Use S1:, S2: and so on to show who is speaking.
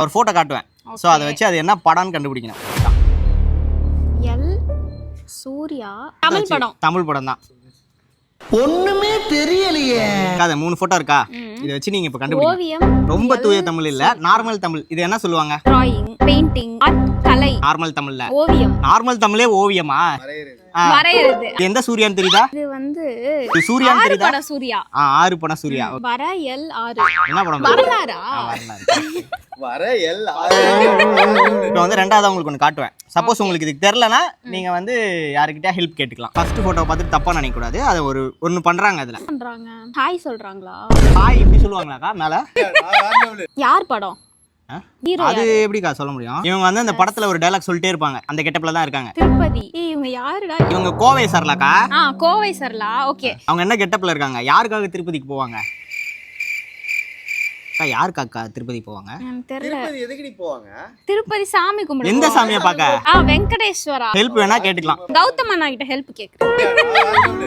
S1: ஒரு போட்டோ காட்டுவேன். சோ அதை வச்சு அது என்ன படம்னு கண்டுபிடிக்கணும்.
S2: எல் சூர்யா
S1: தமிழ் படம் தான்.
S3: ஒண்ணுமே தெரியலையே.
S1: அத 3 போட்டோ இருக்கா? இத வச்சு நீங்க இப்ப கண்டுபிடிங்க.
S2: ஓவியம்,
S1: ரொம்ப தூய தமிழ் இல்ல, நார்மல் தமிழ். இது என்ன சொல்லுவாங்க?
S2: டிராயிங், பெயிண்டிங், ஆர்ட், கலை.
S1: நார்மல் தமிழ்ல.
S2: ஓவியம்.
S1: நார்மல் தமிழே ஓவியமா?
S2: வரையறது.
S1: எந்த சூர்யான்னு தெரியுதா?
S2: இது வந்து
S1: இது சூர்யான்னு தெரியுதா?
S2: பட சூர்யா.
S1: 6 படம் சூர்யா.
S2: வர எல் 6.
S1: என்ன படம்?
S2: வரலாறா?
S4: வர எல்
S1: இப்போ வந்து ரெண்டாவது உங்களுக்கு ஒன்று காட்டுவேன். சப்போஸ் உங்களுக்கு இதுக்கு தெரியலனா நீங்க வந்து யாருக்கிட்டயா ஹெல்ப் கேட்டுக்கலாம். ஃபர்ஸ்ட் போட்டோ பார்த்துட்டு தப்பா நினைக்க கூடாது. அதை ஒன்னு பண்றாங்க. அதுல
S2: பண்றாங்க. ஹாய் சொல்றாங்களா?
S1: ஹாய் இப்படி சொல்லுவாங்களாக்கா மேல?
S2: யார் படம்? ஹீரோ
S1: அது எப்படிக்கா சொல்ல முடியும்? இவங்க வந்து அந்த படத்துல ஒரு டயலாக் சொல்லிட்டே இருப்பாங்க. அந்த கெட்டப்ல தான் இருக்காங்க.
S2: திருப்பதி. இவங்க யாருடா?
S1: இவங்க கோவை சரலாக்கா.
S2: கோவை சரலா. ஓகே.
S1: அவங்க என்ன கெட்டப்ல இருக்காங்க? யாருக்காக திருப்பதிக்கு போவாங்க? யாருக்காக்கா திருப்பதி போவாங்க?
S2: தெரியல.
S4: திருப்பதி எதுக்கு போவாங்க?
S2: திருப்பதி சாமி கும்பிட.
S1: எந்த சாமியை பார்க்க?
S2: வெங்கடேஸ்வரா.
S1: ஹெல்ப் வேணா கேட்டுக்கலாம்.
S2: கௌதம் அண்ணா கிட்ட ஹெல்ப் கேக்குறேன்.